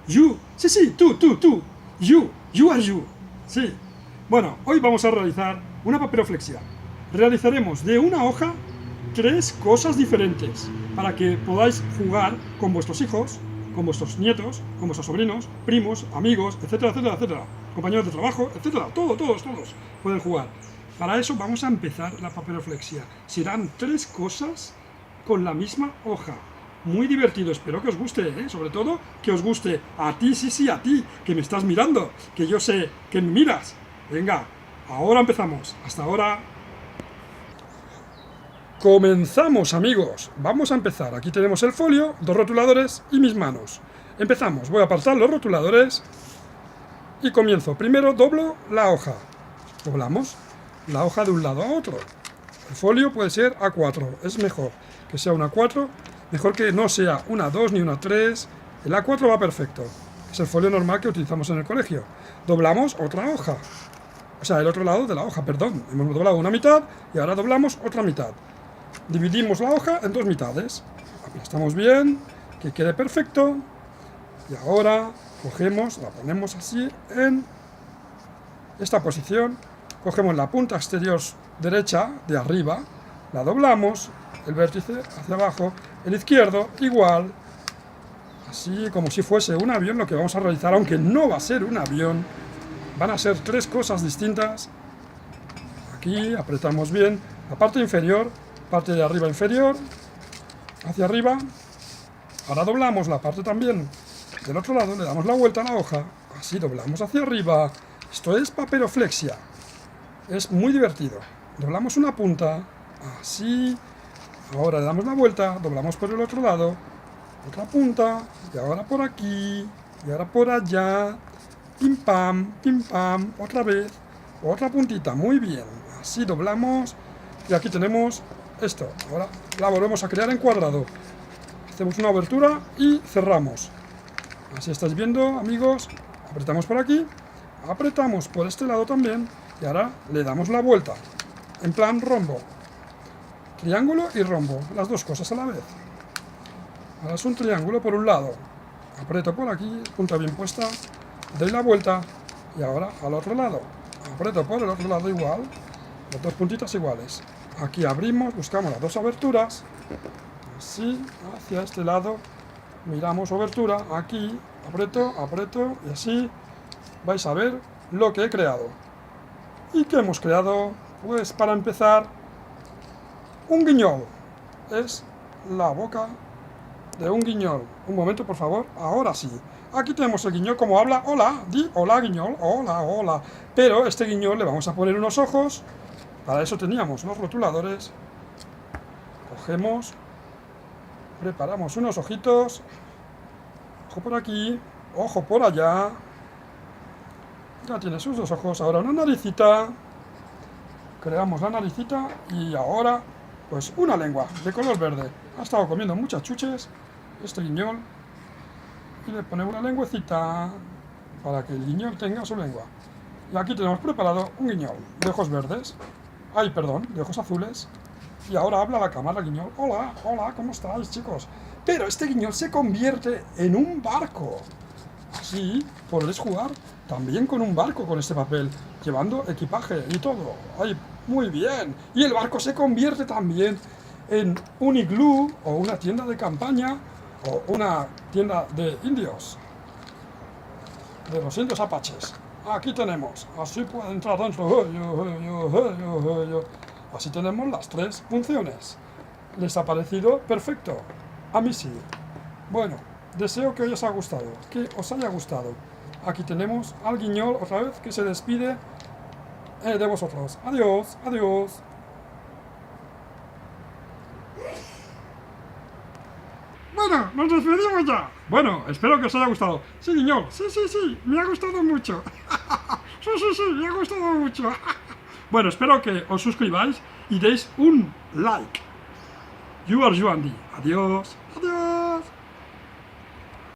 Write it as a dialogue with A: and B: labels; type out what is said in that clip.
A: You. Sí, sí, tú. You are you. Sí. Bueno, hoy vamos a realizar una papiroflexia. Realizaremos de una hoja 3 cosas diferentes para que podáis jugar con vuestros hijos, con vuestros nietos, con vuestros sobrinos, primos, amigos, etcétera, etcétera, etcétera, compañeros de trabajo, etcétera, todos pueden jugar. Para eso vamos a empezar la papiroflexia. Serán 3 cosas con la misma hoja. Muy divertido, espero que os guste, sobre todo que os guste a ti, sí, a ti, que me estás mirando, que yo sé que me miras. Venga, ahora empezamos. Hasta ahora. Comenzamos, amigos. Vamos a empezar. Aquí tenemos el folio, 2 rotuladores y mis manos. Empezamos. Voy a apartar los rotuladores y comienzo. Primero doblo la hoja. Doblamos la hoja de un lado a otro. El folio puede ser A4. Es mejor que sea un A4. Mejor que no sea una 2 ni una 3. El A4 va perfecto. Es el folio normal que utilizamos en el colegio. Doblamos otra hoja. O sea, el otro lado de la hoja, perdón. Hemos doblado una mitad y ahora doblamos otra mitad. Dividimos la hoja en 2 mitades. Aplastamos bien, que quede perfecto. Y ahora cogemos, la ponemos así en esta posición. Cogemos la punta exterior derecha de arriba, la doblamos, el vértice hacia abajo, el izquierdo igual. Así como si fuese un avión lo que vamos a realizar, aunque no va a ser un avión. Van a ser 3 cosas distintas. Aquí apretamos bien la parte inferior, parte de arriba inferior, hacia arriba. Ahora doblamos la parte también del otro lado, le damos la vuelta a la hoja, así doblamos hacia arriba. Esto es papiroflexia. Es muy divertido. Doblamos una punta, así. Ahora le damos la vuelta, doblamos por el otro lado, otra punta, y ahora por aquí, y ahora por allá. Pim pam, otra vez, otra puntita, muy bien, así doblamos, y aquí tenemos esto. Ahora la volvemos a crear en cuadrado, hacemos una abertura y cerramos, así estáis viendo, amigos. Apretamos por aquí, apretamos por este lado también, y ahora le damos la vuelta, en plan rombo, triángulo y rombo, las 2 cosas a la vez. Ahora es un triángulo por un lado, aprieto por aquí, punta bien puesta, doy la vuelta y ahora al otro lado, aprieto por el otro lado igual, las 2 puntitas iguales. Aquí abrimos, buscamos las 2 aberturas, así, hacia este lado, miramos abertura, aquí, aprieto y así vais a ver lo que he creado. ¿Y qué hemos creado? Pues para empezar, un guiñol. Es la boca de un guiñol. Un momento, por favor, ahora sí. Aquí tenemos el guiñol como habla, hola, di hola guiñol, hola. Pero este guiñol le vamos a poner unos ojos. Para eso teníamos los rotuladores. Cogemos, preparamos unos ojitos. Ojo por aquí, ojo por allá. Ya tiene sus 2 ojos. Ahora una naricita. Creamos la naricita y ahora, pues una lengua de color verde. Ha estado comiendo muchas chuches este guiñol. Y le ponemos una lengüecita para que el guiñol tenga su lengua. Y aquí tenemos preparado un guiñol de ojos verdes. Ay, perdón, de ojos azules. Y ahora habla la cámara, guiñol. Hola, ¿cómo estáis, chicos? Pero este guiñol se convierte en un barco. Así podréis jugar también con un barco con este papel, llevando equipaje y todo. Ay, muy bien. Y el barco se convierte también en un iglú o una tienda de campaña o una tienda de indios, de los indios apaches. Aquí tenemos, así puede entrar dentro. Así tenemos las 3 funciones. ¿Les ha parecido perfecto? A mí sí. Bueno, deseo que os haya gustado. Aquí tenemos al guiñol otra vez que se despide de vosotros. Adiós. Bueno, nos despedimos ya. Bueno, espero que os haya gustado. Sí, guiñol, sí, me ha gustado mucho. Sí, me ha gustado mucho. Bueno, espero que os suscribáis y deis un like. You are you, Andy. Adiós.